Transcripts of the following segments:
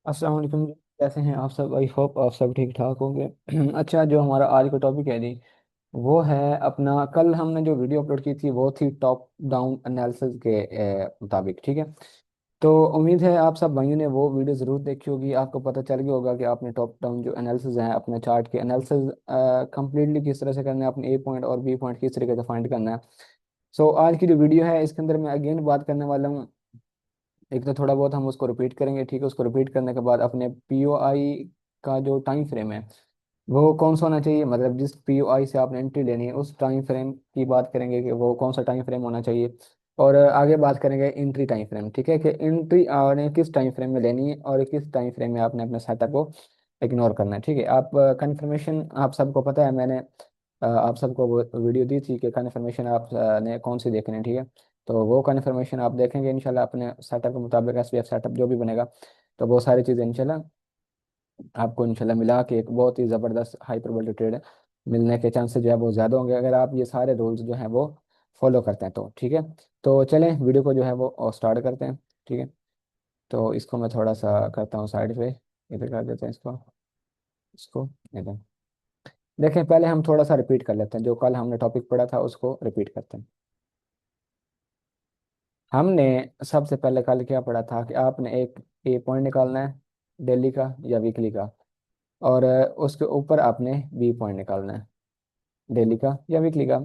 अस्सलाम वालेकुम। कैसे हैं आप सब? आई होप आप सब ठीक ठाक होंगे। अच्छा, जो हमारा आज का टॉपिक है जी, वो है अपना कल हमने जो वीडियो अपलोड की थी वो थी टॉप डाउन एनालिसिस के मुताबिक। ठीक है। तो उम्मीद है आप सब भाइयों ने वो वीडियो ज़रूर देखी होगी। आपको पता चल गया होगा कि आपने टॉप डाउन जो एनालिसिस है अपने चार्ट के एनालिसिस कंप्लीटली किस तरह से करना है, अपने ए पॉइंट और बी पॉइंट किस तरीके से फाइंड करना है। सो आज की जो वीडियो है इसके अंदर मैं अगेन बात करने वाला हूँ। एक तो थोड़ा बहुत हम उसको रिपीट करेंगे, ठीक है। उसको रिपीट करने के बाद अपने पीओआई का जो टाइम फ्रेम है वो कौन सा होना चाहिए, मतलब जिस पीओआई से आपने एंट्री लेनी है उस टाइम फ्रेम की बात करेंगे कि वो कौन सा टाइम फ्रेम होना चाहिए। और आगे बात करेंगे एंट्री टाइम फ्रेम, ठीक है, कि एंट्री आपने किस टाइम फ्रेम में लेनी है और किस टाइम फ्रेम में आपने अपने सेटअप को इग्नोर करना है। ठीक है। आप कन्फर्मेशन आप सबको पता है, मैंने आप सबको वो वीडियो दी थी कि कन्फर्मेशन आप ने कौन सी देखनी है। ठीक है। तो वो कन्फर्मेशन आप देखेंगे इंशाल्लाह अपने सेटअप के मुताबिक, एस सेटअप जो भी बनेगा। तो वो सारी चीज़ें इंशाल्लाह आपको इंशाल्लाह मिला के एक बहुत ही ज़बरदस्त हाइपरबोलिक ट्रेड मिलने के चांसेस जो है वो ज़्यादा होंगे अगर आप ये सारे रूल्स जो हैं वो फॉलो करते हैं तो। ठीक है। तो चलें वीडियो को जो है वो स्टार्ट करते हैं। ठीक है। तो इसको मैं थोड़ा सा करता हूँ साइड पे, इधर कर देते हैं इसको, इसको इधर। देखें, पहले हम थोड़ा सा रिपीट कर लेते हैं जो कल हमने टॉपिक पढ़ा था, उसको रिपीट करते हैं। हमने सबसे पहले कल क्या पढ़ा था कि आपने एक ए पॉइंट निकालना है डेली का या वीकली का, और उसके ऊपर आपने बी पॉइंट निकालना है डेली का या वीकली का।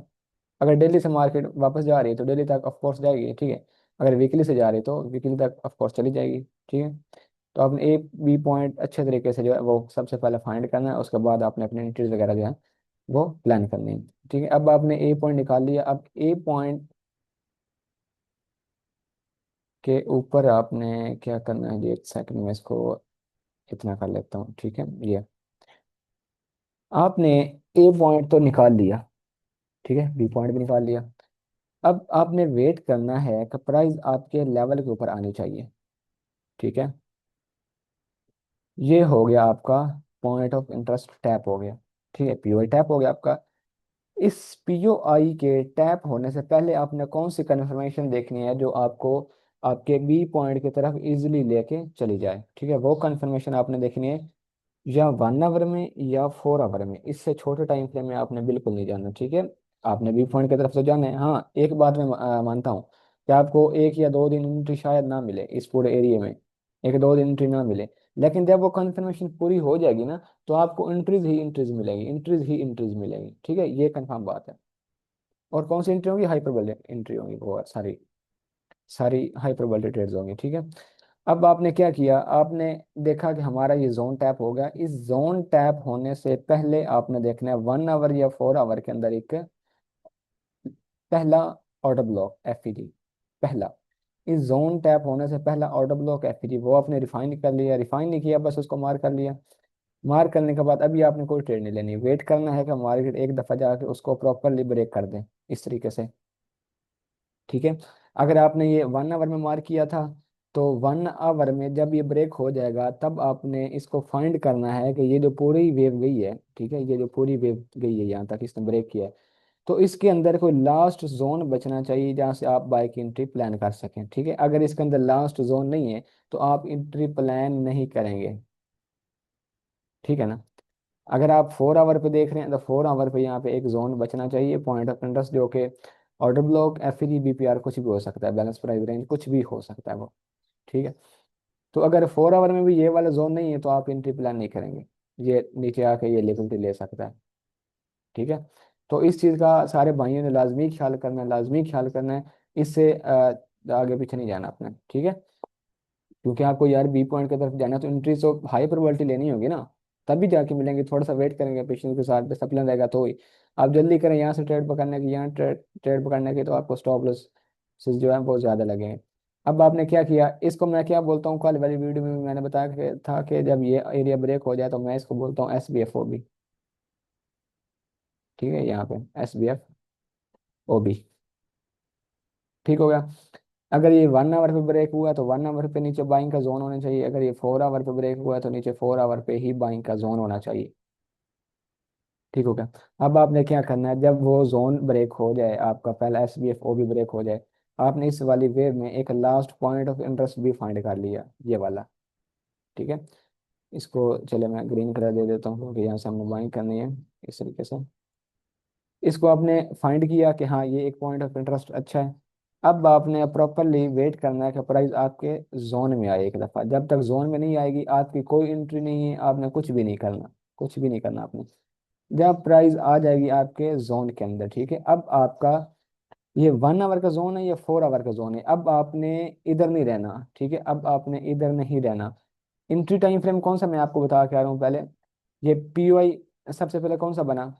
अगर डेली से मार्केट वापस जा रही है तो डेली तक ऑफ कोर्स जाएगी, ठीक है। अगर वीकली से जा रही है तो वीकली तक ऑफ कोर्स चली जाएगी, ठीक है। तो आपने ए बी पॉइंट अच्छे तरीके से जो है वो सबसे पहले फाइंड करना है, उसके बाद आपने अपने एंट्रीज वगैरह जो है वो प्लान करनी है। ठीक है। अब आपने ए पॉइंट निकाल लिया। अब ए पॉइंट के ऊपर आपने क्या करना है जी, एक सेकंड में इसको इतना कर लेता हूँ, ठीक है। ये आपने ए पॉइंट तो निकाल लिया, ठीक है, बी पॉइंट भी निकाल लिया। अब आपने वेट करना है कि प्राइस आपके लेवल के ऊपर आनी चाहिए, ठीक है। ये हो गया आपका पॉइंट ऑफ इंटरेस्ट टैप हो गया, ठीक है, पीओआई टैप हो गया आपका। इस पीओआई के टैप होने से पहले आपने कौन सी कन्फर्मेशन देखनी है जो आपको आपके बी पॉइंट की तरफ इजीली लेके चली जाए, ठीक है। वो कन्फर्मेशन आपने देखनी है या 1 आवर में या 4 आवर में, इससे छोटे टाइम फ्रेम में आपने बिल्कुल नहीं जाना, ठीक है। आपने बी पॉइंट की तरफ से जाना है। हाँ, एक बात मैं मानता हूँ कि आपको 1 या 2 दिन एंट्री शायद ना मिले इस पूरे एरिया में, 1 2 दिन एंट्री ना मिले, लेकिन जब वो कंफर्मेशन पूरी हो जाएगी ना तो आपको इंट्रीज ही इंट्रीज मिलेगी, इंट्रीज ही इंट्रीज मिलेगी, ठीक है। ये कंफर्म बात है। और कौन सी एंट्री होगी? हाइपरबोलिक एंट्री होगी, वो सारी सारी हाइपरबोलिक ट्रेड्स होंगी, ठीक है। अब आपने क्या किया, आपने देखा कि हमारा ये जोन टैप हो गया। इस जोन टैप होने से पहले आपने देखना है 1 आवर या 4 आवर के अंदर एक पहला ऑर्डर ब्लॉक एफईडी, पहला। इस जोन टैप होने से पहला ऑर्डर ब्लॉक एफईडी वो आपने रिफाइन कर लिया, रिफाइन नहीं किया बस उसको मार कर लिया। मार करने के बाद अभी आपने कोई ट्रेड नहीं लेनी, वेट करना है कि मार्केट एक दफा जाके उसको प्रॉपरली ब्रेक कर दे इस तरीके से, ठीक है। अगर आपने ये 1 आवर में मार्क किया था तो 1 आवर में जब ये ब्रेक हो जाएगा तब आपने इसको फाइंड करना है कि ये जो पूरी वेव गई है, ठीक है, ये जो पूरी वेव गई है यहाँ तक इसने ब्रेक किया है, तो इसके अंदर कोई लास्ट जोन बचना चाहिए जहाँ से आप बाइक एंट्री प्लान कर सकें, ठीक है। अगर इसके अंदर लास्ट जोन नहीं है तो आप एंट्री प्लान नहीं करेंगे, ठीक है ना। अगर आप 4 आवर पे देख रहे हैं तो 4 आवर पे यहाँ पे एक जोन बचना चाहिए, पॉइंट ऑफ इंटरेस्ट, जो कि order block F E BPR कुछ भी हो सकता है, बैलेंस प्राइस रेंज कुछ भी हो सकता है वो, ठीक है। तो अगर 4 आवर में भी ये वाला जोन नहीं है तो आप एंट्री प्लान नहीं करेंगे, ये नीचे आके ये लिक्विडिटी ले सकता है, ठीक है। तो इस चीज़ का सारे भाइयों ने लाजमी ख्याल करना है, लाजमी ख्याल करना है। इससे आगे पीछे नहीं जाना अपने, ठीक है। क्योंकि आपको यार बी पॉइंट की तरफ जाना है तो एंट्री तो हाई प्रोबेबिलिटी लेनी होगी ना, तभी जाके मिलेंगे। थोड़ा सा वेट करेंगे पेशेंस के साथ, डिसिप्लिन रहेगा तो ही। आप जल्दी करें यहाँ से ट्रेड पकड़ने की, यहाँ ट्रेड ट्रेड पकड़ने की, तो आपको स्टॉप लॉस जो है बहुत ज़्यादा लगेंगे। अब आपने क्या किया, इसको मैं क्या बोलता हूँ, कल वाली वीडियो में भी मैंने बताया था कि जब ये एरिया ब्रेक हो जाए तो मैं इसको बोलता हूँ S B F O B, ठीक है, यहाँ पे S B F O B, ठीक हो गया। अगर ये 1 आवर पे ब्रेक हुआ तो 1 आवर पे नीचे बाइंग का जोन होना चाहिए, अगर ये 4 आवर पे ब्रेक हुआ तो नीचे 4 आवर पे ही बाइंग का जोन होना चाहिए, ठीक हो गया। अब आपने क्या करना है, जब वो जोन ब्रेक हो जाए, आपका पहला एस बी एफ ओ भी ब्रेक हो जाए, आपने इस वाली वेव में एक लास्ट पॉइंट ऑफ इंटरेस्ट भी फाइंड कर लिया, ये वाला, ठीक है। इसको चले मैं ग्रीन कलर दे देता हूँ क्योंकि यहाँ से हमने बाइंग करनी है इस तरीके से। इसको आपने फाइंड किया कि हाँ ये एक पॉइंट ऑफ इंटरेस्ट अच्छा है। अब आपने प्रॉपरली वेट करना है कि प्राइस आपके जोन में आए। एक दफ़ा जब तक जोन में नहीं आएगी आपकी कोई एंट्री नहीं है, आपने कुछ भी नहीं करना, कुछ भी नहीं करना आपने। जब प्राइस आ जाएगी आपके जोन के अंदर, ठीक है, अब आपका ये 1 आवर का जोन है या 4 आवर का जोन है, अब आपने इधर नहीं रहना, ठीक है, अब आपने इधर नहीं रहना। एंट्री टाइम फ्रेम कौन सा मैं आपको बता के आ रहा हूँ पहले। ये पीओआई सबसे पहले कौन सा बना,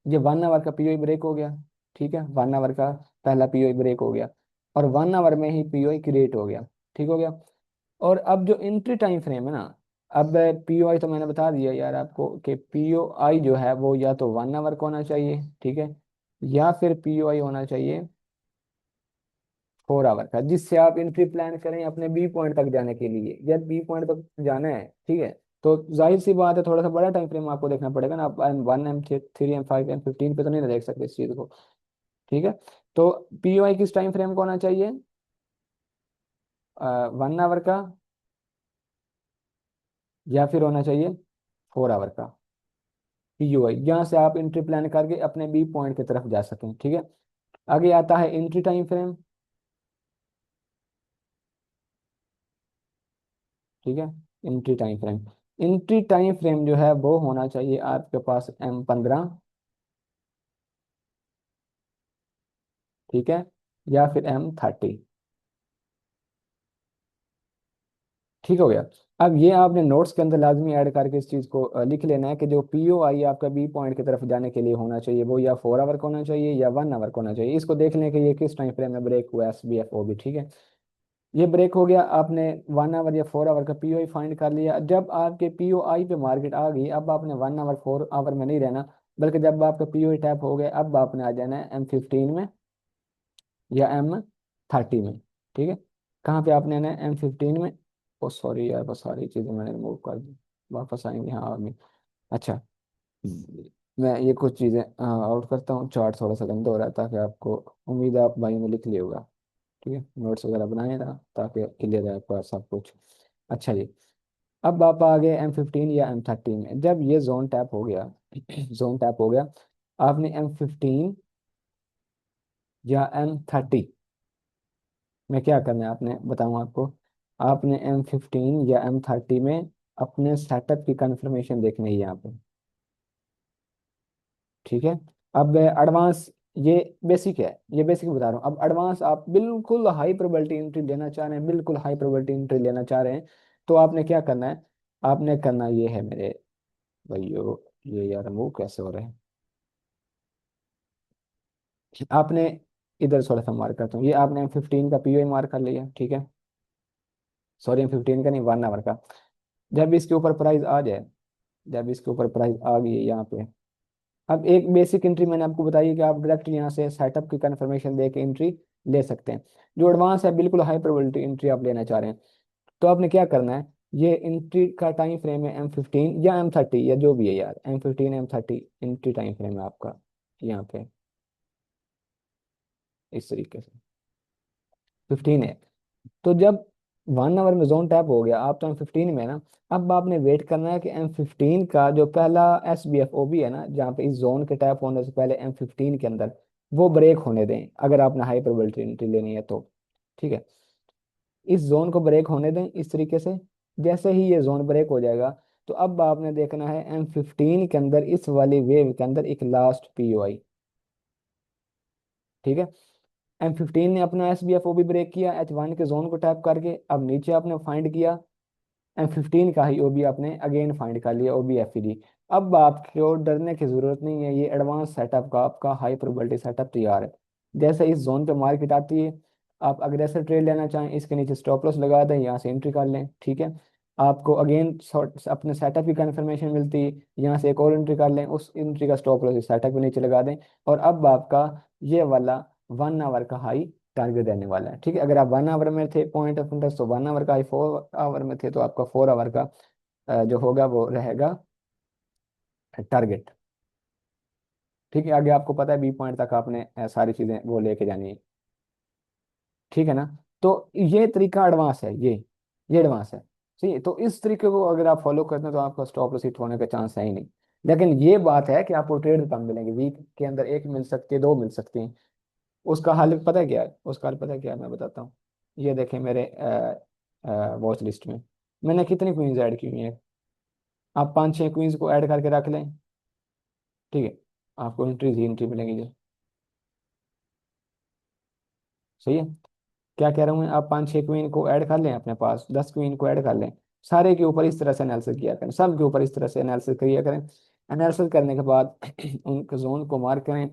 ये 1 आवर का पीओआई ब्रेक हो गया। ठीक है, 1 आवर का पहला पीओआई ब्रेक हो गया और 1 आवर में ही पीओआई क्रिएट हो गया। ठीक हो गया। और अब जो एंट्री टाइम फ्रेम है ना, अब पीओआई तो मैंने बता दिया यार आपको कि पीओआई जो है वो या तो 1 आवर का होना चाहिए, ठीक है, या फिर पीओआई होना चाहिए 4 आवर का, जिससे आप एंट्री प्लान करें अपने बी पॉइंट तक जाने के लिए। जब बी पॉइंट तक जाना है, ठीक है, तो जाहिर सी बात है थोड़ा सा बड़ा टाइम फ्रेम आपको देखना पड़ेगा ना। आप M1 M3 M5 M15 पे तो नहीं देख सकते इस चीज़ को। ठीक है, तो पीओआई किस टाइम फ्रेम को होना चाहिए, 1 आवर का, या फिर होना चाहिए 4 आवर का पीओआई, जहाँ से आप एंट्री प्लान करके अपने बी पॉइंट की तरफ जा सकें। ठीक है, आगे आता है एंट्री टाइम फ्रेम। ठीक है, entry time frame, entry time frame जो है वो होना चाहिए आपके पास M15, ठीक है, या फिर M30। ठीक हो गया। अब ये आपने नोट्स के अंदर लाजमी ऐड करके इस चीज़ को लिख लेना है कि जो पीओआई आपका बी पॉइंट की तरफ जाने के लिए होना चाहिए वो या 4 आवर का होना चाहिए या 1 आवर का होना चाहिए। इसको देख लें कि ये किस टाइम फ्रेम में ब्रेक हुआ, SBFO भी। ठीक है, ये ब्रेक हो गया, आपने 1 आवर या 4 आवर का पीओआई फाइंड कर लिया। जब आपके पीओआई पे मार्केट आ गई, अब आपने 1 आवर 4 आवर में नहीं रहना, बल्कि जब आपका पीओआई टैप हो गया अब आपने आ जाना है M15 में या M30 में। ठीक है, कहाँ पे आपने आना है, M15 में। ओ सॉरी यार, बस सारी चीज़ें मैंने रिमूव कर दी, वापस आएंगे हाँ आगे। अच्छा, मैं ये कुछ चीज़ें आउट करता हूँ, चार्ट थोड़ा सा गंदा हो रहा है, ताकि आपको, उम्मीद है आप भाई में लिख लिया होगा। ठीक है, नोट्स वगैरह बनाए ना ताकि क्लियर है आपका सब कुछ। अच्छा जी, अब आप आ गए M15 या M30 में। जब ये जोन टैप हो गया जोन टैप हो गया, आपने M15 या M30 में क्या करना है, आपने बताऊँ आपको, आपने M15 या M30 में अपने सेटअप की कंफर्मेशन देखनी है यहाँ पे। ठीक है, अब एडवांस, ये बेसिक है, ये बेसिक बता रहा हूँ। अब एडवांस आप बिल्कुल हाई प्रोबेबिलिटी एंट्री लेना चाह रहे हैं, बिल्कुल हाई प्रोबेबिलिटी एंट्री लेना चाह रहे हैं, तो आपने क्या करना है, आपने करना ये है मेरे भाइयों, ये यार वो कैसे हो रहे हैं, आपने इधर थोड़ा सा मार्क करता हूँ, ये आपने M15 का पीओ मार्क कर लिया। ठीक है, सॉरी M15 का नहीं, 1 आवर का। जब इसके ऊपर प्राइस आ जाए, जब इसके ऊपर प्राइस आ गई है यहाँ पे, अब एक बेसिक एंट्री मैंने आपको बताई है कि आप डायरेक्ट यहाँ से सेटअप की कंफर्मेशन दे के एंट्री ले सकते हैं। जो एडवांस है, बिल्कुल हाई प्रोबेबिलिटी एंट्री आप लेना चाह रहे हैं, तो आपने क्या करना है, ये एंट्री का टाइम फ्रेम है M15 या M30 या जो भी है यार, M15 M30 entry time frame है आपका यहाँ पे, इस तरीके से 15 है। तो जब 1 आवर में जोन टैप हो गया, आप तो M15 में है ना, अब आपने वेट करना है कि M15 का जो पहला SBFOB है ना, जहाँ पे इस जोन के टैप होने से पहले M15 के अंदर वो ब्रेक होने दें, अगर आपने हाई प्रोबेबिलिटी एंट्री लेनी है तो। ठीक है, इस जोन को ब्रेक होने दें इस तरीके से। जैसे ही ये जोन ब्रेक हो जाएगा, तो अब आपने देखना है M15 के अंदर, इस वाली वेव के अंदर एक लास्ट पीओआई। ठीक है, M15 ने अपना SBFO भी ब्रेक किया H1 के जोन को टैप करके, अब नीचे आपने फाइंड किया M15 का ही OB आपने अगेन फाइंड कर लिया, OBFED। अब आपको डरने की जरूरत नहीं है, ये एडवांस सेटअप का आपका हाई प्रोबेबिलिटी सेटअप तैयार है। जैसे इस जोन पे मार्केट आती है, आप अग्रेसर ट्रेड लेना चाहें, इसके नीचे स्टॉप लॉस लगा दें, यहाँ से एंट्री कर लें। ठीक है, आपको अगेन अपने सेटअप की कंफर्मेशन मिलती है, यहाँ से एक और एंट्री कर लें, उस एंट्री का स्टॉप लॉस सेटअप के नीचे लगा दें, और अब आपका ये वाला 1 आवर का हाई टारगेट देने वाला है। ठीक है, अगर आप 1 आवर में थे पॉइंट ऑफ इंटरेस्ट, तो 1 आवर का हाई, 4 आवर में थे तो आपका 4 आवर का जो होगा वो रहेगा टारगेट। ठीक है, आगे आपको पता है बी पॉइंट तक आपने सारी चीजें वो लेके जानी है। ठीक है ना, तो ये तरीका एडवांस है, ये एडवांस है। सही है, तो इस तरीके को अगर आप फॉलो करते हैं तो आपका स्टॉप लॉस हिट होने का चांस है ही नहीं। लेकिन ये बात है कि आपको ट्रेड कम मिलेंगे, वीक के अंदर एक मिल सकती है, दो मिल सकती हैं। उसका हल पता है क्या है? उसका हल पता है क्या है? मैं बताता हूँ। ये देखें मेरे वॉच लिस्ट में मैंने कितनी क्वींस ऐड की हुई हैं। आप पाँच छः क्वींस को ऐड करके रख लें, ठीक है, आपको एंट्रीज ही एंट्री मिलेंगी जी। सही है। क्या कह रहा हूँ मैं, आप पाँच छः क्वीन को ऐड कर लें अपने पास, 10 क्वीन को ऐड कर लें, सारे के ऊपर इस तरह से एनालिसिस किया करें, सब के ऊपर इस तरह से एनालिसिस किया करें। एनालिसिस करने के बाद उनके जोन को मार्क करें,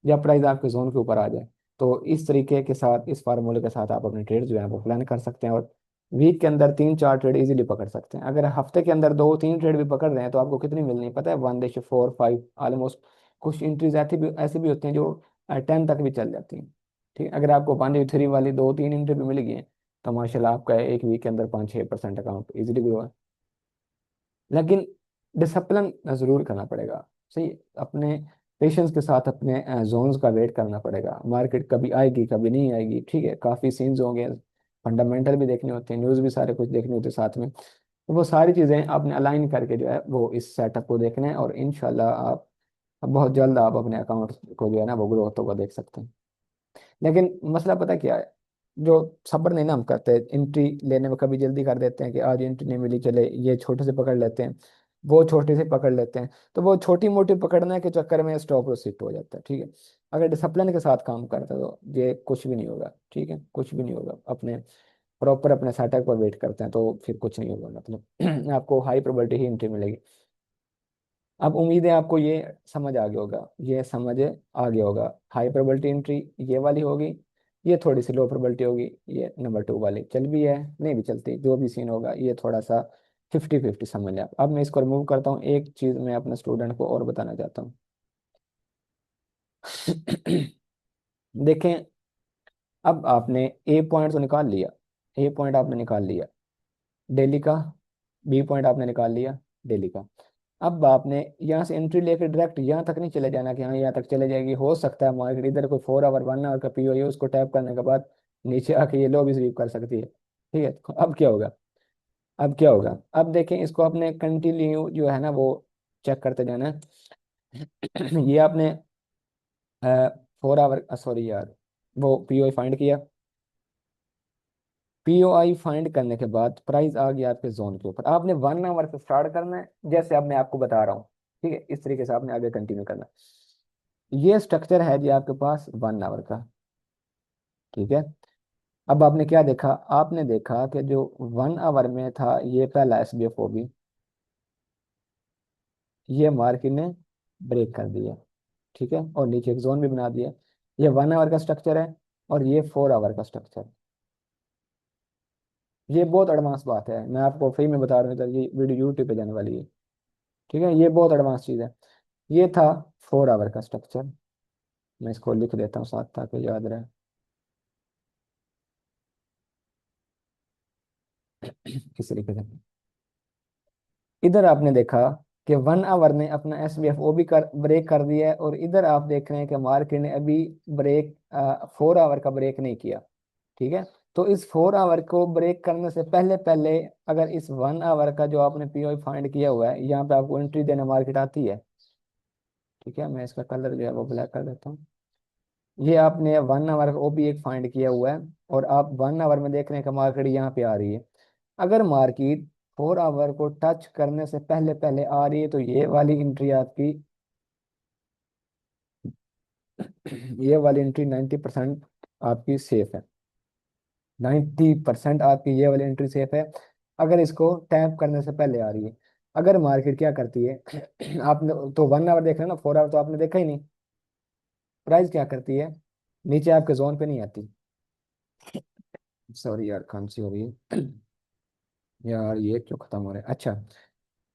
जब प्राइस आपके जोन के ऊपर आ जाए, तो इस तरीके के साथ, इस फार्मूले के साथ आप अपने ट्रेड जो है वो प्लान कर सकते हैं, और वीक के अंदर तीन चार ट्रेड इजीली पकड़ सकते हैं। अगर हफ्ते के अंदर दो तीन ट्रेड भी पकड़ रहे हैं तो आपको कितनी मिलनी है पता है? 1:4 5 ऑलमोस्ट। कुछ इंट्रीज ऐसी भी होती हैं जो 10 तक भी चल जाती हैं। ठीक है, अगर आपको 1:3 वाली दो तीन एंट्री भी मिल गई है तो माशाल्लाह आपका एक वीक के अंदर 5-6% अकाउंट इजीली ग्रो है। लेकिन डिसिप्लिन जरूर करना पड़ेगा। सही, अपने पेशेंस के साथ अपने जोन्स का वेट करना पड़ेगा। मार्केट कभी आएगी कभी नहीं आएगी, ठीक है, काफ़ी सीन्स होंगे, फंडामेंटल भी देखने होते हैं, न्यूज़ भी सारे कुछ देखने होते हैं साथ में। तो वो सारी चीज़ें आपने अलाइन करके जो है वो इस सेटअप को देखना है, और इंशाल्लाह आप बहुत जल्द आप अपने अकाउंट को जो है ना वो ग्रोथ होगा देख सकते हैं। लेकिन मसला पता क्या है, जो सब्र नहीं ना हम करते, एंट्री लेने में कभी जल्दी कर देते हैं कि आज एंट्री नहीं मिली, चले ये छोटे से पकड़ लेते हैं, वो छोटे से पकड़ लेते हैं, तो वो छोटी मोटी पकड़ने के चक्कर में स्टॉप लॉस हिट हो जाता है। ठीक है, अगर डिसिप्लिन के साथ काम करते हैं तो ये कुछ भी नहीं होगा, ठीक है, कुछ भी नहीं होगा। अपने प्रॉपर अपने सेटअप पर वेट करते हैं तो फिर कुछ नहीं होगा, मतलब आपको हाई प्रोबेबिलिटी ही एंट्री मिलेगी। अब उम्मीद है आपको ये समझ आ गया होगा, ये समझ आ गया होगा। हाई प्रोबेबिलिटी एंट्री ये वाली होगी, ये थोड़ी सी लो प्रोबेबिलिटी होगी, ये नंबर टू वाली चल भी है नहीं भी चलती, जो भी सीन होगा ये थोड़ा सा 50-50 समझ लें आप। अब मैं इसको रिमूव करता हूँ, एक चीज़ मैं अपने स्टूडेंट को और बताना चाहता हूँ। देखें, अब आपने ए पॉइंट तो निकाल लिया, ए पॉइंट आपने निकाल लिया डेली का, बी पॉइंट आपने निकाल लिया डेली का। अब आपने यहाँ से एंट्री लेकर डायरेक्ट यहाँ तक नहीं चले जाना कि हाँ यहाँ तक चले जाएगी, हो सकता है मार्केट इधर कोई 4 आवर 1 आवर का पीओ है, उसको टैप करने के बाद नीचे आके ये लो भी स्वीप कर सकती है। ठीक है, तो अब क्या होगा? अब क्या होगा? अब देखें, इसको आपने कंटिन्यू जो है ना वो चेक करते जाना है। ये आपने 4 आवर, सॉरी यार, वो पीओ फाइंड किया, पीओआई फाइंड करने के बाद प्राइस आ गया आपके जोन के ऊपर, आपने 1 आवर से स्टार्ट करना है, जैसे अब मैं आपको बता रहा हूँ। ठीक है, इस तरीके से आपने आगे कंटिन्यू करना है। ये स्ट्रक्चर है जी आपके पास 1 आवर का। ठीक है, अब आपने क्या देखा? आपने देखा कि जो 1 आवर में था ये पहला S B F O B, ये मार्केट ने ब्रेक कर दिया। ठीक है, और नीचे एक जोन भी बना दिया। ये 1 आवर का स्ट्रक्चर है, और ये 4 आवर का स्ट्रक्चर। ये बहुत एडवांस बात है, मैं आपको फ्री में बता रहा हूँ, तो ये वीडियो यूट्यूब पे जाने वाली है। ठीक है, ये बहुत एडवांस चीज़ है। ये था 4 आवर का स्ट्रक्चर, मैं इसको लिख देता हूँ साथ ताकि याद रहे। किस तरीके से इधर आपने देखा कि 1 आवर ने अपना एस बी एफ ओ भी ब्रेक कर दिया है, और इधर आप देख रहे हैं कि मार्केट ने अभी ब्रेक 4 आवर का ब्रेक नहीं किया। ठीक है, तो इस 4 आवर को ब्रेक करने से पहले पहले अगर इस 1 आवर का जो आपने पीओ फाइंड किया हुआ है, यहाँ पे आपको एंट्री देने मार्केट आती है। ठीक है, मैं इसका कलर जो है वो ब्लैक कर देता हूँ। ये आपने 1 आवर का वो भी एक फाइंड किया हुआ है, और आप 1 आवर में देख रहे हैं कि मार्केट यहाँ पे आ रही है। अगर मार्केट 4 आवर को टच करने से पहले पहले आ रही है तो ये वाली एंट्री आपकी, ये वाली एंट्री 90% आपकी सेफ है। 90% आपकी ये वाली एंट्री सेफ है, अगर इसको टैप करने से पहले आ रही है। अगर मार्केट क्या करती है, आपने तो 1 आवर देख रहे हैं ना, 4 आवर तो आपने देखा ही नहीं। प्राइस क्या करती है, नीचे आपके जोन पे नहीं आती। सॉरी यार, खांसी हो रही है। यार ये क्यों खत्म हो रहा है? अच्छा,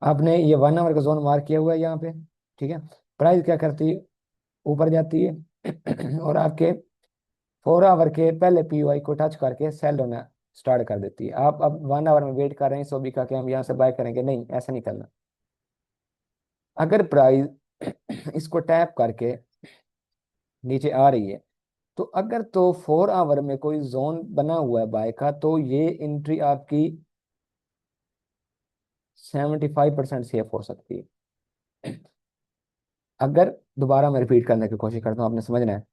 आपने ये 1 आवर का जोन मार्क किया हुआ है यहाँ पे। ठीक है, प्राइस क्या करती है, ऊपर जाती है और आपके 4 आवर के पहले पीओआई को टच करके सेल होना स्टार्ट कर देती है। आप अब 1 आवर में वेट कर रहे हैं सोबी का कि हम यहाँ से बाय करेंगे, नहीं, ऐसा नहीं करना। अगर प्राइस इसको टैप करके नीचे आ रही है, तो अगर तो 4 आवर में कोई जोन बना हुआ है बाय का, तो ये एंट्री आपकी 75% सेफ हो सकती है। अगर दोबारा मैं रिपीट करने की कोशिश करता हूँ, आपने समझना है।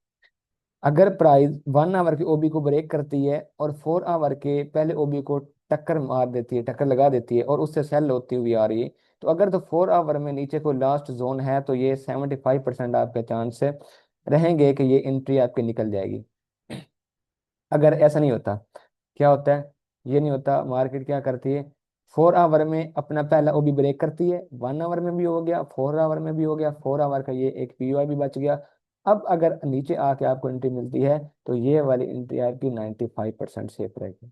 अगर प्राइस 1 आवर की ओबी को ब्रेक करती है और 4 आवर के पहले ओबी को टक्कर मार देती है, टक्कर लगा देती है, और उससे सेल होती हुई आ रही है, तो अगर तो 4 आवर में नीचे को लास्ट जोन है, तो ये 75% आपके चांस से रहेंगे कि ये एंट्री आपकी निकल जाएगी। अगर ऐसा नहीं होता, क्या होता है, ये नहीं होता, मार्केट क्या करती है, 4 आवर में अपना पहला ओबी ब्रेक करती है, 1 आवर में भी हो गया, 4 आवर में भी हो गया, 4 आवर का ये एक पीयूआई भी बच गया। अब अगर नीचे आके आपको एंट्री मिलती है, तो ये वाली एंट्री आपकी 95% सेफ रहेगी।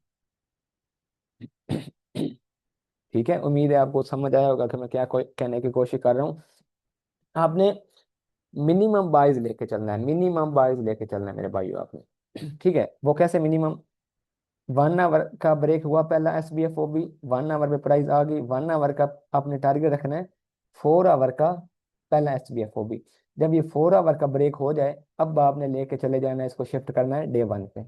ठीक है, उम्मीद है आपको समझ आया होगा कि मैं क्या कहने की कोशिश कर रहा हूँ। आपने मिनिमम बाइज लेके चलना है, मिनिमम बाइज लेके चलना है मेरे भाइयों आपने। ठीक है, वो कैसे मिनिमम, 1 आवर का ब्रेक हुआ पहला S B F O B, 1 hour पे प्राइस आ गई, 1 आवर का आपने टारगेट रखना है, 4 आवर का पहला S B F O B. जब ये 4 आवर का ब्रेक हो जाए, अब आपने लेके चले जाना है, इसको शिफ्ट करना है डे 1 पे।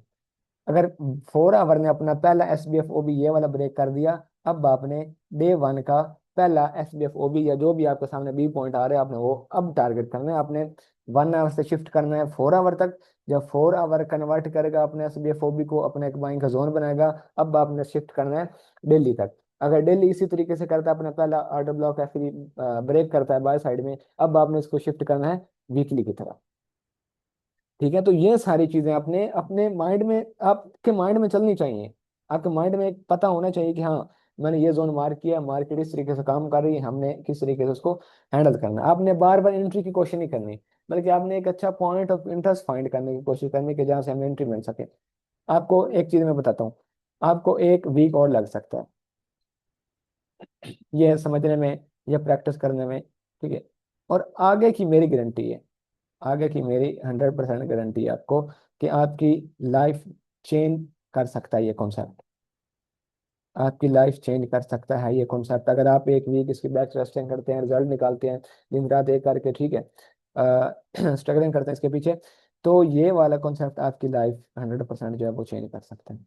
अगर 4 आवर ने अपना पहला S B F O B ये वाला ब्रेक कर दिया, अब आपने डे 1 का पहला S B F O B या जो भी आपके सामने बी पॉइंट आ रहे हैं, आपने वो अब टारगेट करना है। आपने 1 आवर से शिफ्ट करना है 4 आवर तक। जब 4 आवर कन्वर्ट करेगा अपने S B F O B को, अपने एक बाइंग का जोन बनाएगा, अब आपने शिफ्ट करना है डेली तक। अगर डेली इसी तरीके से करता है, अपना पहला ऑर्डर ब्लॉक या फिर ब्रेक करता है बाय साइड में, अब आपने इसको शिफ्ट करना है वीकली की तरफ। ठीक है, तो ये सारी चीजें अपने अपने माइंड में, आपके माइंड में चलनी चाहिए। आपके माइंड में एक पता होना चाहिए कि हाँ, मैंने ये जोन मार्क किया, मार्केट इस तरीके से काम कर रही है, हमने किस तरीके से उसको हैंडल करना है। आपने बार बार एंट्री की कोशिश नहीं करनी, बल्कि आपने एक अच्छा पॉइंट ऑफ इंटरेस्ट फाइंड करने की कोशिश करनी कि जहाँ से हमें एंट्री मिल सके। आपको एक चीज मैं बताता हूँ, आपको एक वीक और लग सकता है ये समझने में, ये प्रैक्टिस करने में। ठीक है, और आगे की मेरी गारंटी है, आगे की मेरी 100% गारंटी है आपको, कि आपकी लाइफ चेंज कर सकता है ये कॉन्सेप्ट। आपकी लाइफ चेंज कर सकता है ये कॉन्सेप्ट, अगर आप एक वीक इसकी बैच टेस्टिंग करते हैं, रिजल्ट निकालते हैं, दिन रात एक करके, ठीक है, स्ट्रगलिंग करते हैं इसके पीछे, तो ये वाला कॉन्सेप्ट आपकी लाइफ 100% जो है वो चेंज कर सकते हैं।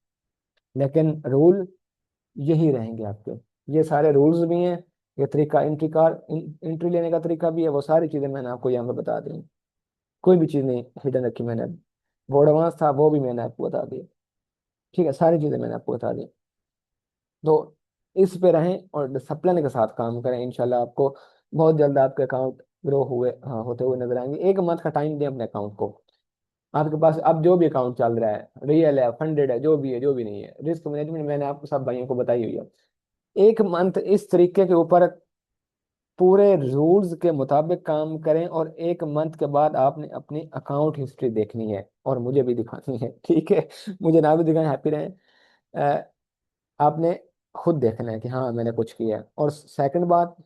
लेकिन रूल यही रहेंगे आपके, ये सारे रूल्स भी हैं, ये तरीका एंट्री लेने का तरीका भी है, वो सारी चीज़ें मैंने आपको यहाँ पे बता दी। कोई भी चीज़ नहीं हिडन रखी मैंने, वो एडवांस था वो भी मैंने आपको बता दिया। ठीक है, सारी चीज़ें मैंने आपको बता दी। तो इस पे रहें और डिसिप्लिन के साथ काम करें, इंशाल्लाह आपको बहुत जल्द आपके अकाउंट ग्रो हुए, हाँ, होते हुए नजर आएंगे। एक मंथ का टाइम दें अपने अकाउंट को। आपके पास अब जो भी अकाउंट चल रहा है, रियल है, फंडेड है, जो भी है, जो भी नहीं है, रिस्क मैनेजमेंट मैंने आपको सब भाइयों को बताई हुई है। एक मंथ इस तरीके के ऊपर पूरे रूल्स के मुताबिक काम करें, और एक मंथ के बाद आपने अपनी अकाउंट हिस्ट्री देखनी है और मुझे भी दिखानी है। ठीक है, मुझे ना भी दिखाएं, हैप्पी रहें। आपने खुद देखना है कि हाँ मैंने कुछ किया है। और सेकंड बात,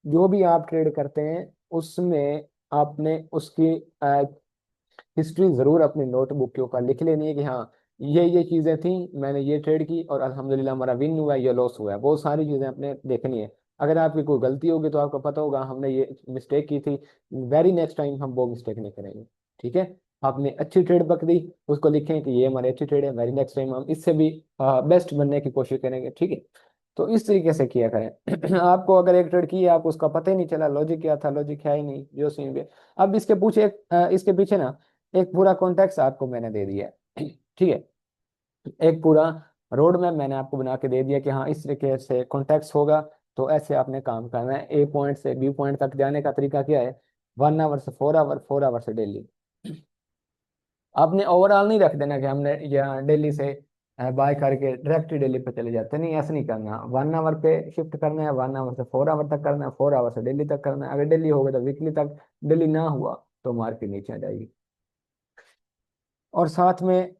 जो भी आप ट्रेड करते हैं उसमें आपने उसकी हिस्ट्री जरूर अपनी नोटबुक के ऊपर लिख लेनी है कि हाँ ये चीजें थी, मैंने ये ट्रेड की और अल्हम्दुलिल्लाह हमारा विन हुआ है, ये लॉस हुआ है, वो सारी चीजें आपने देखनी है। अगर आपकी कोई गलती होगी तो आपको पता होगा हमने ये मिस्टेक की थी, वेरी नेक्स्ट टाइम हम वो मिस्टेक नहीं करेंगे। ठीक है, आपने अच्छी ट्रेड पकड़ी, उसको लिखें कि ये हमारी अच्छी ट्रेड है, वेरी नेक्स्ट टाइम हम इससे भी बेस्ट बनने की कोशिश करेंगे। ठीक है, तो इस तरीके से किया करें। आपको अगर एक ट्रेड की है, आपको उसका पता ही नहीं चला, लॉजिक क्या था, लॉजिक है ही नहीं, जो सीन भी। अब इसके पीछे ना एक पूरा कॉन्टेक्स्ट आपको मैंने दे दिया है। ठीक है, एक पूरा रोड मैप मैंने आपको बना के दे दिया कि हाँ इस तरीके से कॉन्टेक्स्ट होगा, तो ऐसे आपने काम करना है। ए पॉइंट से बी पॉइंट तक जाने का तरीका क्या है, 1 आवर से 4 आवर, 4 आवर से डेली। आपने ओवरऑल नहीं रख देना कि हमने यहाँ दिल्ली से बाय करके डायरेक्ट दिल्ली पे चले जाते, नहीं, ऐसा नहीं करना। 1 आवर पे शिफ्ट करना है, 1 आवर से 4 आवर तक करना है, 4 आवर से दिल्ली तक करना है। अगर दिल्ली हो गया तो वीकली तक, दिल्ली ना हुआ तो मार्केट नीचे आ जाएगी। और साथ में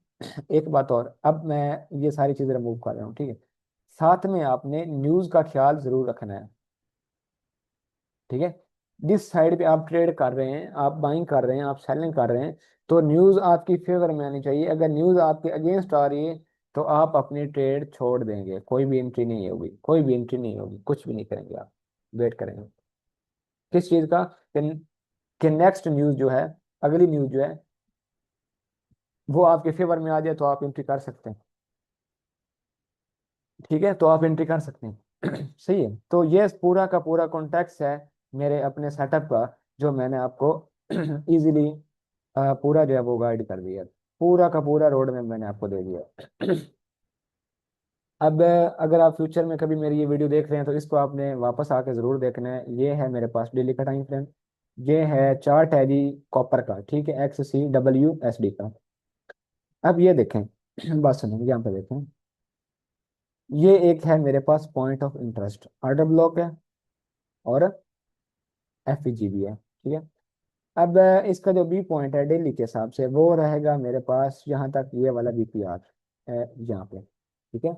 एक बात और, अब मैं ये सारी चीजें रिमूव कर रहा हूँ, ठीक है, साथ में आपने न्यूज का ख्याल जरूर रखना है। ठीक है, जिस साइड पे आप ट्रेड कर रहे हैं, आप बाइंग कर रहे हैं, आप सेलिंग कर रहे हैं, तो न्यूज आपकी फेवर में आनी चाहिए। अगर न्यूज आपके अगेंस्ट आ रही है, तो आप अपनी ट्रेड छोड़ देंगे, कोई भी एंट्री नहीं होगी, कोई भी एंट्री नहीं होगी, कुछ भी नहीं करेंगे आप, वेट करेंगे किस चीज का, कि नेक्स्ट न्यूज जो है, अगली न्यूज जो है वो आपके फेवर में आ जाए, तो आप एंट्री कर सकते हैं। ठीक है, तो आप एंट्री कर सकते हैं। सही है, तो ये पूरा का पूरा कॉन्टेक्स्ट है मेरे अपने सेटअप का, जो मैंने आपको इजीली पूरा जो है वो गाइड कर दिया, पूरा का पूरा रोड मैप मैंने आपको दे दिया। अब अगर आप फ्यूचर में कभी मेरी ये वीडियो देख रहे हैं तो इसको आपने वापस आके ज़रूर देखना है। ये है मेरे पास डेली का टाइम फ्रेम, ये है चार्ट है जी कॉपर का, ठीक है, XCWSD का। अब ये देखें, बात सुनिए, यहाँ पे देखें, ये एक है मेरे पास point of interest, order block है और FEG भी है, ठीक है। अब इसका जो बी पॉइंट है डेली के हिसाब से वो रहेगा मेरे पास यहाँ तक, ये वाला BPR यहाँ पे, ठीक है।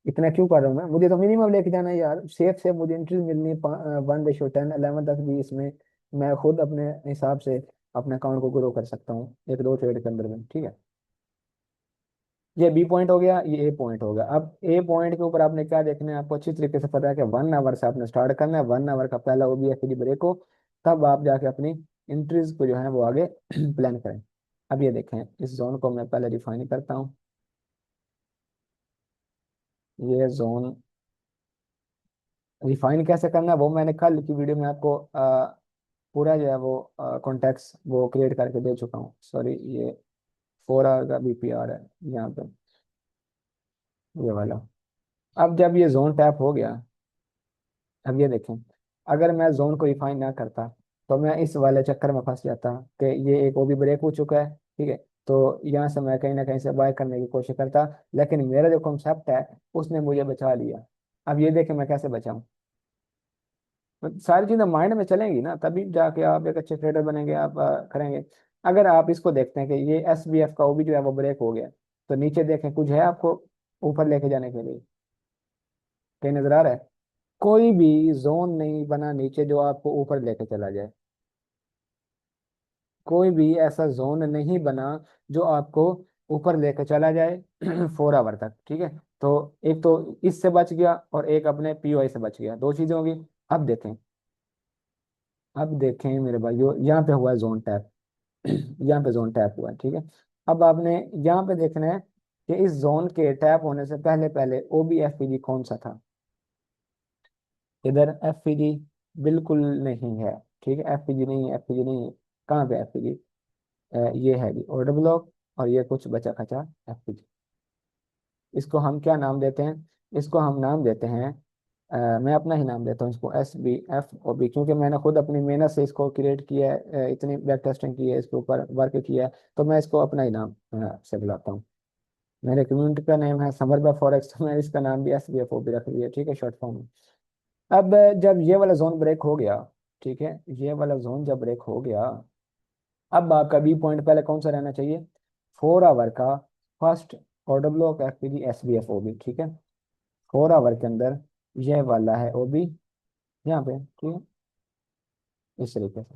इतना क्यों कर रहा हूँ मैं, मुझे तो मिनिमम लेके जाना है यार, सेफ से मुझे एंट्री मिलनी है 1:10 11 तक भी, इसमें मैं खुद अपने हिसाब से अपने अकाउंट को ग्रो कर सकता हूँ एक दो ट्रेड के अंदर में, ठीक है। ये बी पॉइंट हो गया, ये ए पॉइंट हो गया। अब ए पॉइंट के ऊपर आपने क्या देखना है, आपको अच्छी तरीके से पता है कि 1 आवर से आपने स्टार्ट करना है, 1 आवर का पहला OBFD ब्रेक हो, तब आप जाके अपनी एंट्रीज को जो है वो आगे प्लान करें। अब ये देखें, इस जोन को मैं पहले डिफाइन करता हूँ। ये जोन रिफाइन कैसे करना है वो मैंने कल की वीडियो में आपको पूरा जो है वो कॉन्टेक्स्ट वो क्रिएट करके दे चुका हूँ, सॉरी, ये 4 आवर का BPR है यहाँ पे, ये वाला। अब जब ये जोन टैप हो गया, अब ये देखें, अगर मैं जोन को रिफाइन ना करता तो मैं इस वाले चक्कर में फंस जाता कि ये एक OB ब्रेक हो चुका है, ठीक है, तो यहाँ से मैं कहीं ना कहीं से बाय करने की कोशिश करता, लेकिन मेरा जो कॉन्सेप्ट है उसने मुझे बचा लिया। अब ये देखें मैं कैसे बचाऊं, सारी चीजें माइंड में चलेंगी ना, तभी जाके आप एक अच्छे ट्रेडर बनेंगे, आप करेंगे। अगर आप इसको देखते हैं कि ये SBF का OB जो है वो ब्रेक हो गया, तो नीचे देखें कुछ है आपको ऊपर लेके जाने के लिए, कहीं नजर आ रहा है? कोई भी जोन नहीं बना नीचे जो आपको ऊपर लेके चला जाए, कोई भी ऐसा जोन नहीं बना जो आपको ऊपर लेके चला जाए 4 आवर तक, ठीक है। तो एक तो इससे बच गया और एक अपने POI से बच गया, दो चीजें होगी। अब देखें, अब देखें मेरे भाइयों, यहाँ पे हुआ है जोन टैप, यहाँ पे जोन टैप हुआ है, ठीक है। अब आपने यहाँ पे देखना है कि इस जोन के टैप होने से पहले पहले OBFPG कौन सा था। इधर FPG बिल्कुल नहीं है, ठीक है, FPG नहीं है, FPG नहीं है। कहाँ पे FPG? ये है जी ऑर्डर ब्लॉक, और ये कुछ बचा खचा FPG। इसको हम क्या नाम देते हैं? इसको हम नाम देते हैं, मैं अपना ही नाम देता हूँ इसको, SBFOB, क्योंकि मैंने खुद अपनी मेहनत से इसको क्रिएट किया है, इतनी बैक टेस्टिंग की है, इसके ऊपर वर्क किया है, तो मैं इसको अपना ही नाम से बुलाता हूँ। मेरे कम्युनिटी का नेम है समरबा फॉरेक्स, तो मैं इसका नाम भी SBFOB रख लिया, ठीक है, शॉर्ट फॉर्म में। अब जब ये वाला जोन ब्रेक हो गया, ठीक है, ये वाला जोन जब ब्रेक हो गया, अब आपका बी पॉइंट पहले कौन सा रहना चाहिए? 4 आवर का first order block FPG SBFOB, ठीक है। 4 आवर के अंदर ये वाला है OB यहाँ पे, ठीक है, इस तरीके से।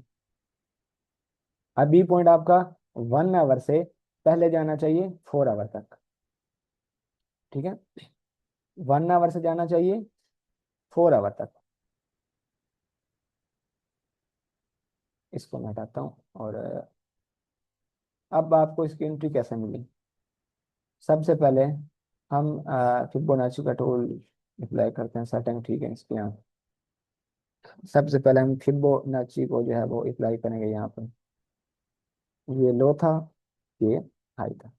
अब बी पॉइंट आपका 1 आवर से पहले जाना चाहिए 4 आवर तक, ठीक है, 1 आवर से जाना चाहिए 4 आवर तक। इसको मैं हटाता हूँ, और अब आपको इसकी एंट्री कैसे मिली? सबसे पहले हम फिबोनाची का टूल अप्लाई करते हैं, सेटिंग, ठीक है, इसके यहाँ सबसे पहले हम फिबोनाची को जो है वो अप्लाई करेंगे यहाँ पर। ये लो था, ये हाई था।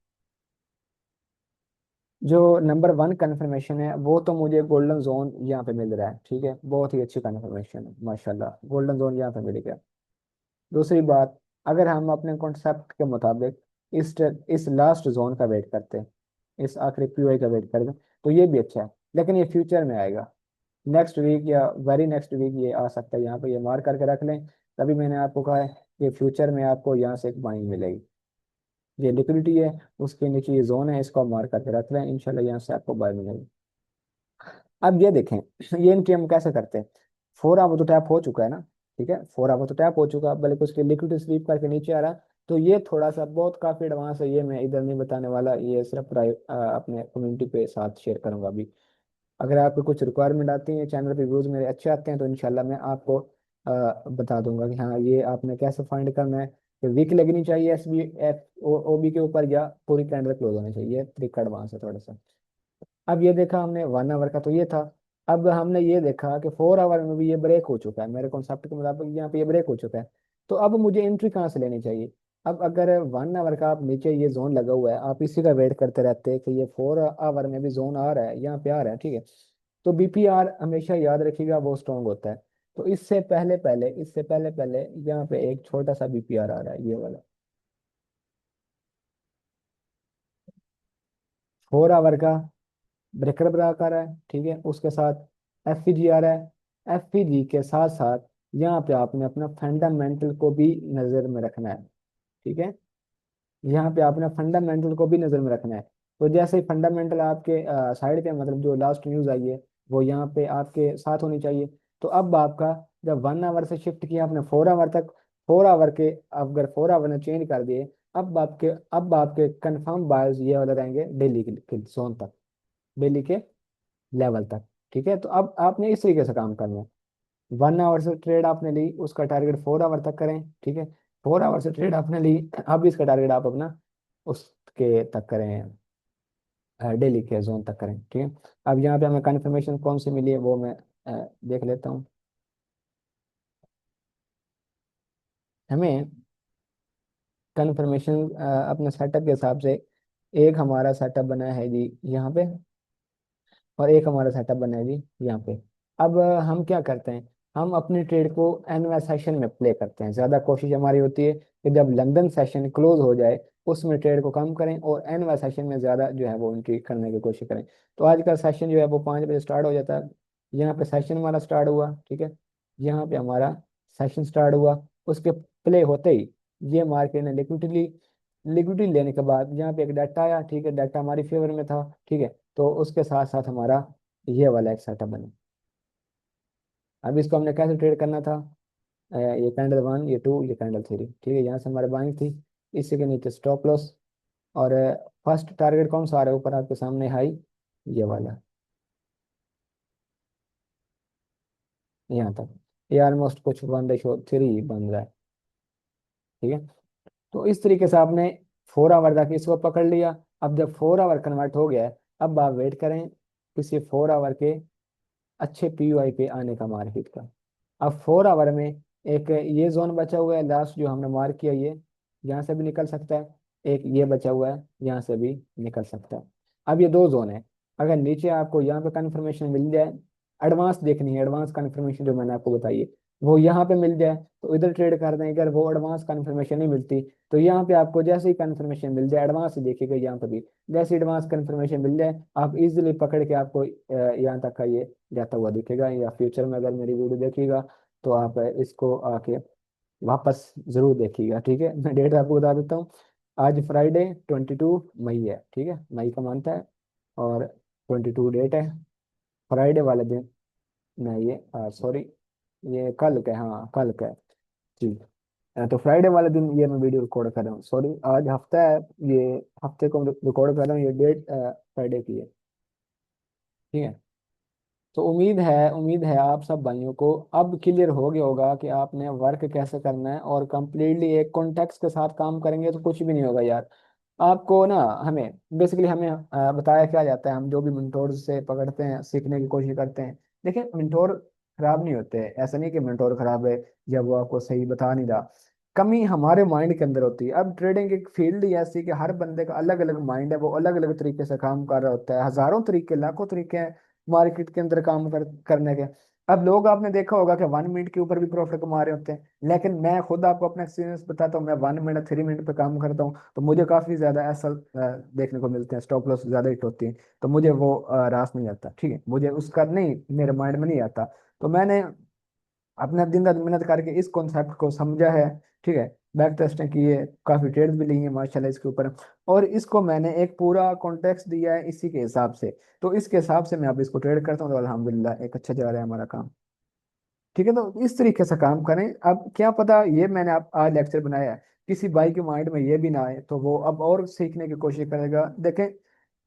जो नंबर 1 कन्फर्मेशन है वो तो मुझे गोल्डन जोन यहाँ पे मिल रहा है, ठीक है, बहुत ही अच्छी कन्फर्मेशन है माशाल्लाह, गोल्डन जोन यहाँ पे मिल गया। दूसरी बात, अगर हम अपने कॉन्सेप्ट के मुताबिक इस लास्ट जोन का वेट करते हैं, इस आखिरी POI का वेट करते हैं, तो ये भी अच्छा है, लेकिन ये फ्यूचर में आएगा, नेक्स्ट वीक या वेरी नेक्स्ट वीक ये आ सकता है, यहाँ पे ये मार्क करके रख लें। तभी मैंने आपको कहा है कि फ्यूचर में आपको यहाँ से एक बाइंग मिलेगी, ये लिक्विडिटी है, उसके नीचे ये जोन है, इसको मार्क करके रख लें, इंशाल्लाह यहाँ से आपको बाय मिलेगी। अब ये देखें, ये एंट्री हम कैसे करते हैं? 4 आवर तो टैप हो चुका है ना, ठीक है, 4 आवर तो टैप हो चुका है, बल्कि उसके लिक्विडिटी स्वीप करके नीचे आ रहा है, तो ये थोड़ा सा बहुत काफी एडवांस है, ये मैं इधर नहीं बताने वाला, ये सिर्फ अपने कम्युनिटी पे साथ शेयर करूंगा अभी। अगर आपको कुछ रिक्वायरमेंट आती है, चैनल पे व्यूज मेरे अच्छे आते हैं, तो इंशाल्लाह मैं आपको बता दूंगा कि हाँ ये आपने कैसे फाइंड करना है, कि वीक लगनी चाहिए OB के ऊपर, या पूरी कैंडल क्लोज होनी चाहिए, तरीका एडवांस है थोड़ा सा। अब ये देखा हमने 1 आवर का, तो ये था। अब हमने ये देखा कि 4 आवर में भी ये ब्रेक हो चुका है, मेरे कॉन्सेप्ट के मुताबिक यहाँ पे ये ब्रेक हो चुका है। तो अब मुझे एंट्री कहाँ से लेनी चाहिए? अब अगर 1 आवर का आप नीचे ये जोन लगा हुआ है, आप इसी का वेट करते रहते हैं कि ये 4 आवर में भी जोन आ रहा है, यहाँ पे आ रहा है, ठीक है, तो बीपीआर हमेशा याद रखिएगा वो स्ट्रॉन्ग होता है। तो इससे पहले पहले यहाँ पे एक छोटा सा बीपीआर आ रहा है, ये वाला 4 आवर का ब्रेकर ब्रेक आ रहा है, ठीक है, उसके साथ एफ आ रहा है। एफ के साथ साथ यहाँ पे आपने अपना फंडामेंटल को भी नजर में रखना है, ठीक है, यहाँ पे आपने फंडामेंटल को भी नजर में रखना है। तो जैसे ही फंडामेंटल आपके साइड पे, मतलब जो लास्ट न्यूज आई है वो यहाँ पे आपके साथ होनी चाहिए। तो अब आपका जब 1 आवर से शिफ्ट किया आपने 4 आवर तक, 4 आवर के अगर 4 आवर ने चेंज कर दिए, अब आपके कंफर्म बायर्स ये वाले रहेंगे दिल्ली के जोन तक, दिल्ली के लेवल तक, ठीक है। तो अब आपने इस तरीके से काम करना है। 1 आवर से ट्रेड आपने ली, उसका टारगेट 4 आवर तक करें, ठीक है। 4 आवर से ट्रेड आपने ली, अब इसका टारगेट आप अपना उसके तक करें, डेली के जोन तक करें, ठीक है। अब यहाँ पे हमें कन्फर्मेशन कौन सी मिली है वो मैं देख लेता हूँ। हमें कन्फर्मेशन अपने सेटअप के हिसाब से, एक हमारा सेटअप बना है जी यहाँ पे, और एक हमारा सेटअप बना है जी यहाँ पे। अब हम क्या करते हैं, हम अपनी ट्रेड को एनवाई सेशन में प्ले करते हैं। ज़्यादा कोशिश हमारी होती है कि जब लंदन सेशन क्लोज हो जाए उसमें ट्रेड को कम करें, और एनवाई सेशन में ज़्यादा जो है वो एंट्री करने की कोशिश करें। तो आज का सेशन जो है वो 5 बजे स्टार्ट हो जाता है। यहाँ पे सेशन हमारा स्टार्ट हुआ, ठीक है, यहाँ पे हमारा सेशन स्टार्ट हुआ, उसके प्ले होते ही ये मार्केट ने लिक्विडिटी लिक्विडिटी लेने के बाद यहाँ पे एक डाटा आया, ठीक है, डाटा हमारी फेवर में था, ठीक है। तो उसके साथ साथ हमारा ये वाला एक सेटअप बना। अब इसको हमने कैसे ट्रेड करना था? ये कैंडल 1, ये 2, ये कैंडल 3, ठीक है, यहाँ से हमारे बाइंग थी, इसी के नीचे स्टॉप लॉस। और फर्स्ट टारगेट कौन सा आ रहा है ऊपर आपके सामने? हाई, ये वाला, यहाँ तक, ये ऑलमोस्ट कुछ 1:3 बन रहा है, ठीक है। तो इस तरीके से आपने 4 आवर तक इसको पकड़ लिया। अब जब 4 आवर कन्वर्ट हो गया है, अब आप वेट करें किसी 4 आवर के अच्छे पीयूआई पे आने का मार्केट का। अब 4 आवर में एक ये जोन बचा हुआ है लास्ट जो हमने मार्क किया, ये यहाँ से भी निकल सकता है, एक ये बचा हुआ है यहाँ से भी निकल सकता है। अब ये दो जोन है। अगर नीचे आपको यहाँ पे कंफर्मेशन मिल जाए, एडवांस देखनी है, एडवांस कंफर्मेशन जो मैंने आपको बताई है वो यहाँ पे मिल जाए तो इधर ट्रेड कर दें। अगर वो एडवांस कंफर्मेशन नहीं मिलती तो यहाँ पे आपको जैसे ही कंफर्मेशन मिल जाए, एडवांस देखिएगा यहाँ पे भी, जैसे एडवांस कंफर्मेशन मिल जाए आप इजीली पकड़ के आपको यहाँ तक का ये जाता हुआ दिखेगा। या फ्यूचर में अगर मेरी वीडियो देखिएगा तो आप इसको आके वापस जरूर देखिएगा, ठीक है। मैं डेट आपको बता देता हूँ, आज फ्राइडे 22 मई है, ठीक है, मई का मंथ है, और 22 डेट है, फ्राइडे वाले दिन। नहीं, ये सॉरी, ये कल का है, हाँ कल का है, ठीक। तो फ्राइडे वाले दिन ये मैं वीडियो रिकॉर्ड कर रहा हूँ, सॉरी आज हफ्ता है, ये हफ्ते को रिकॉर्ड कर रहा हूँ, ये डेट फ्राइडे की है, ठीक है। तो उम्मीद है आप सब भाइयों को अब क्लियर हो गया होगा कि आपने वर्क कैसे करना है, और कंप्लीटली एक कॉन्टेक्स्ट के साथ काम करेंगे तो कुछ भी नहीं होगा यार। आपको ना, हमें बेसिकली हमें बताया क्या जाता है, हम जो भी मेंटोर से पकड़ते हैं सीखने की कोशिश करते हैं। देखिए मेंटोर खराब नहीं होते, ऐसा नहीं कि मेंटोर खराब है या वो आपको सही बता नहीं रहा, कमी हमारे माइंड के अंदर होती है। अब ट्रेडिंग एक फील्ड ही ऐसी कि हर बंदे का अलग अलग माइंड है, वो अलग अलग तरीके से काम कर रहा होता है, हजारों तरीके लाखों तरीके हैं मार्केट के अंदर काम करने के। अब लोग आपने देखा होगा कि 1 मिनट के ऊपर भी प्रॉफिट कमा रहे होते हैं, लेकिन मैं खुद आपको अपना एक्सपीरियंस बताता हूँ, मैं 1 मिनट 3 मिनट पे काम करता हूँ तो मुझे काफी ज्यादा ऐसा देखने को मिलते हैं, स्टॉप लॉस ज्यादा हिट होती है, तो मुझे वो रास नहीं आता, ठीक है, मुझे उसका नहीं, मेरे माइंड में नहीं आता। तो मैंने अपना दिन रात मेहनत करके इस कॉन्सेप्ट को समझा है, ठीक है, बैक टेस्टिंग की है, काफी ट्रेड्स भी ली हैं माशाल्लाह इसके ऊपर, और इसको मैंने एक पूरा कॉन्टेक्स्ट दिया है इसी के हिसाब से। तो इसके हिसाब से मैं अब इसको ट्रेड करता हूँ तो अल्हम्दुलिल्लाह एक अच्छा जा रहा है हमारा काम, ठीक है। तो इस तरीके से काम करें। अब क्या पता ये मैंने आप आज लेक्चर बनाया है किसी भाई के माइंड में ये भी ना आए तो वो अब और सीखने की कोशिश करेगा। देखें,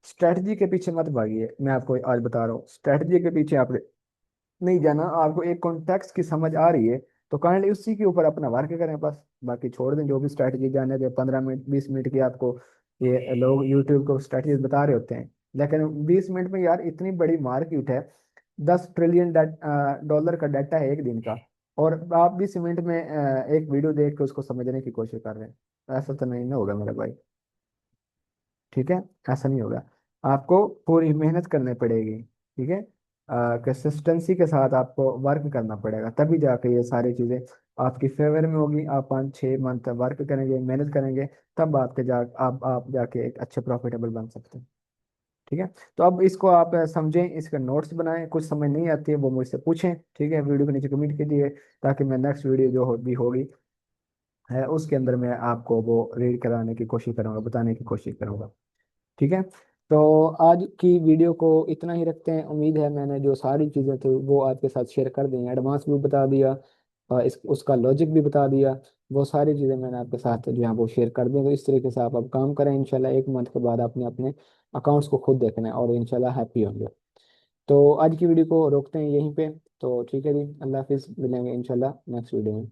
स्ट्रेटजी के पीछे मत भागिए, मैं आपको आज बता रहा हूँ, स्ट्रेटजी के पीछे आप नहीं जाना। आपको एक कॉन्टेक्स्ट की समझ आ रही है तो काइंडली उसी के ऊपर अपना वर्क करें बस, बाकी छोड़ दें जो भी स्ट्रैटेजी जाने के 15 मिनट 20 मिनट की आपको ये लोग यूट्यूब को स्ट्रैटेजीज बता रहे होते हैं, लेकिन 20 मिनट में यार इतनी बड़ी मार्केट है, 10 ट्रिलियन डॉलर का डाटा है एक दिन का। और आप भी सीमेंट में एक वीडियो देख के उसको समझने की कोशिश कर रहे हैं, ऐसा तो नहीं ना होगा मेरे भाई। ठीक है, ऐसा नहीं होगा। आपको पूरी मेहनत करनी पड़ेगी, ठीक है, कंसिस्टेंसी के साथ आपको वर्क करना पड़ेगा, तभी जाके ये सारी चीज़ें आपकी फेवर में होगी। आप 5-6 मंथ वर्क करेंगे, मेहनत करेंगे, तब आपके जा आप जाके एक अच्छे प्रॉफिटेबल बन सकते हैं। ठीक है, तो अब इसको आप समझें, इसके नोट्स बनाएं, कुछ समझ नहीं आती है वो मुझसे पूछें, ठीक है, वीडियो के नीचे कमेंट कीजिए, ताकि मैं नेक्स्ट वीडियो जो भी होगी है उसके अंदर मैं आपको वो रीड कराने की कोशिश करूंगा, बताने की कोशिश करूंगा। ठीक है, तो आज की वीडियो को इतना ही रखते हैं। उम्मीद है मैंने जो सारी चीज़ें थी वो आपके साथ शेयर कर दी, एडवांस भी बता दिया, उसका लॉजिक भी बता दिया। वो सारी चीज़ें मैंने आपके साथ जो है वो शेयर कर दी। तो इस तरीके से आप अब काम करें, इंशाल्लाह 1 मंथ के बाद आपने अपने अकाउंट्स को खुद देखना है और इंशाल्लाह हैप्पी होंगे। तो आज की वीडियो को रोकते हैं यहीं पे। तो ठीक है जी, अल्लाह हाफिज़, मिलेंगे इंशाल्लाह नेक्स्ट वीडियो में।